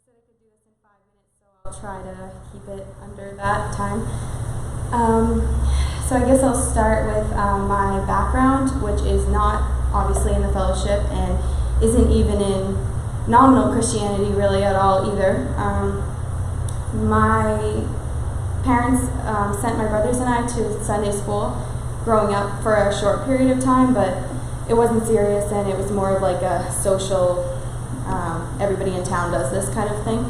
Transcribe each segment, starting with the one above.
said I could do this in 5 minutes, so I'll try to keep it under that time. So I guess I'll start with my background, which is not obviously in the fellowship and isn't even in nominal Christianity really at all either. My parents sent my brothers and I to Sunday school growing up for a short period of time, but it wasn't serious and it was more of like a social, everybody in town does this kind of thing.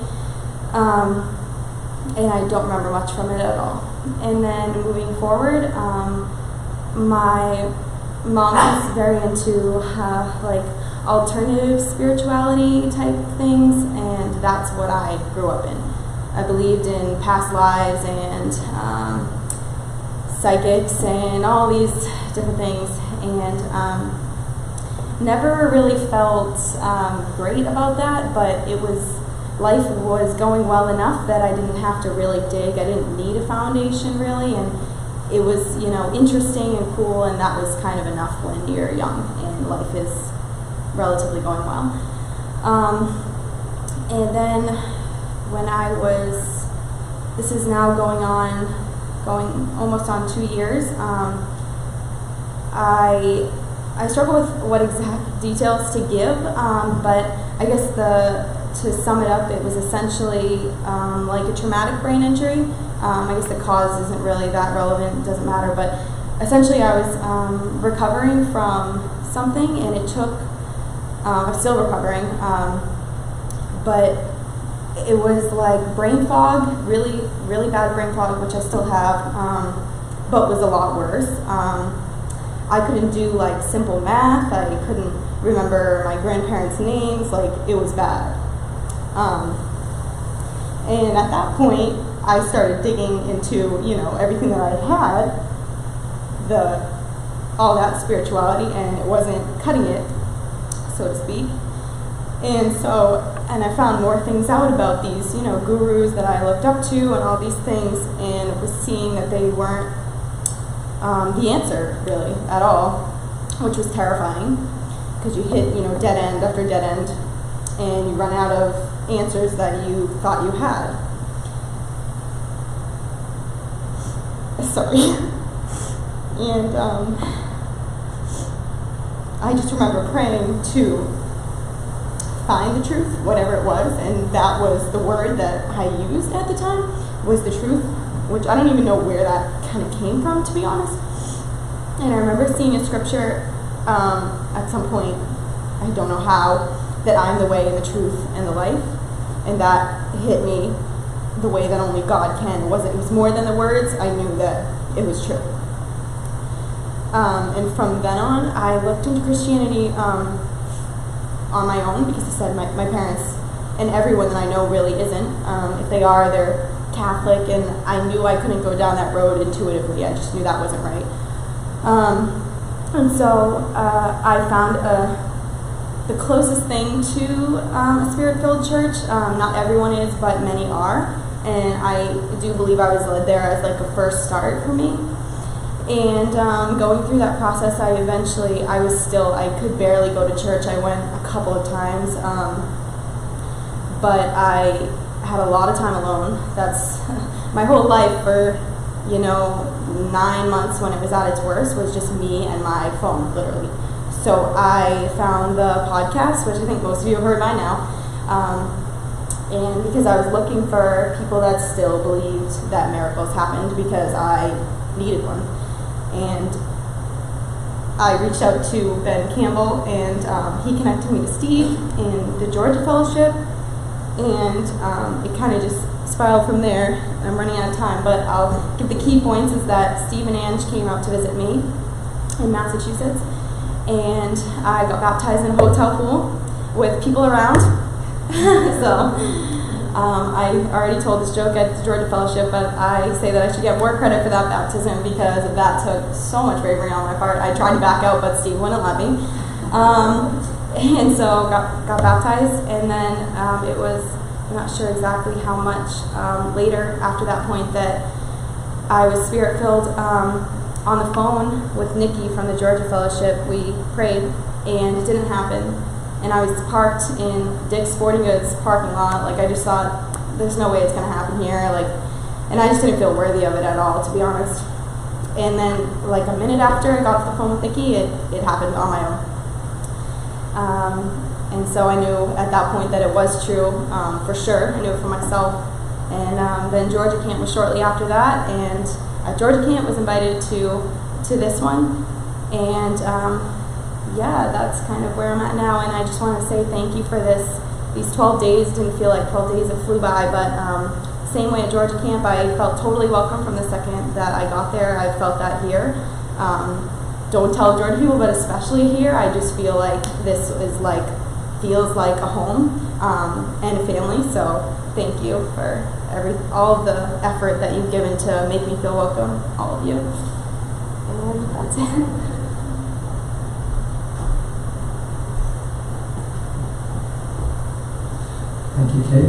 And I don't remember much from it at all. And then moving forward, my mom is very into like alternative spirituality type things, and that's what I grew up in. I believed in past lives and psychics and all these different things, and never really felt great about that, but life was going well enough that I didn't have to really dig. I didn't need a foundation really, and it was, interesting and cool, and that was kind of enough when you're young and life is relatively going well. And then when this is now going almost on 2 years, I struggle with what exact details to give, but I guess to sum it up, it was essentially like a traumatic brain injury. I guess the cause isn't really that relevant, it doesn't matter, but essentially I was recovering from something, and it took, I'm still recovering, but it was like brain fog, really, really bad brain fog, which I still have, but was a lot worse. I couldn't do like simple math, I couldn't remember my grandparents' names, like it was bad. And at that point, I started digging into, everything that I had, all that spirituality, and it wasn't cutting it, so to speak. And I found more things out about these, gurus that I looked up to and all these things, and was seeing that they weren't the answer, really, at all, which was terrifying, because you hit, dead end after dead end, and you run out of answers that you thought you had. Sorry. And I just remember praying to find the truth, whatever it was, and that was the word that I used at the time, was the truth, which I don't even know where that kind of came from, to be honest. And I remember seeing a scripture at some point, I don't know how, that I'm the way and the truth and the life, and that hit me the way that only God can. It was more than the words. I knew that it was true. And from then on, I looked into Christianity on my own, because I said my parents and everyone that I know really isn't. If they are, they're Catholic, and I knew I couldn't go down that road intuitively. I just knew that wasn't right. And so I found the closest thing to a spirit-filled church. Not everyone is, but many are. And I do believe I was led there as like a first start for me. And going through that process, I could barely go to church. I went a couple of times, but I had a lot of time alone. That's my whole life for, 9 months when it was at its worst, was just me and my phone, literally. So I found the podcast, which I think most of you have heard by now, and because I was looking for people that still believed that miracles happened, because I needed one. And I reached out to Ben Campbell, and he connected me to Steve in the Georgia Fellowship, and it kind of just spiraled from there. I'm running out of time, but I'll give the key points. Is that Steve and Ange came out to visit me in Massachusetts, and I got baptized in a hotel pool with people around. So I already told this joke at the Georgia Fellowship, but I say that I should get more credit for that baptism, because that took so much bravery on my part. I tried to back out, but Steve wouldn't let me. And so got baptized, and then it was, I'm not sure exactly how much later after that point, that I was spirit-filled on the phone with Nikki from the Georgia Fellowship. We prayed, and it didn't happen. and I was parked in Dick's Sporting Goods parking lot. Like, I just thought, there's no way it's going to happen here. Like, and I just didn't feel worthy of it at all, to be honest. And then, like, a minute after I got off the phone with Nikki, it happened on my own. And so I knew at that point that it was true, for sure. I knew it for myself. And then Georgia Camp was shortly after that, and Georgia Camp was invited to this one. And yeah, that's kind of where I'm at now. And I just want to say thank you for these 12 days. Didn't feel like 12 days, it flew by, but same way at Georgia Camp, I felt totally welcome from the second that I got there. I felt that here. Don't tell Georgia people, but especially here, I just feel like this is feels like a home and a family. So thank you for all of the effort that you've given to make me feel welcome, all of you. And that's it. Thank you, Cait.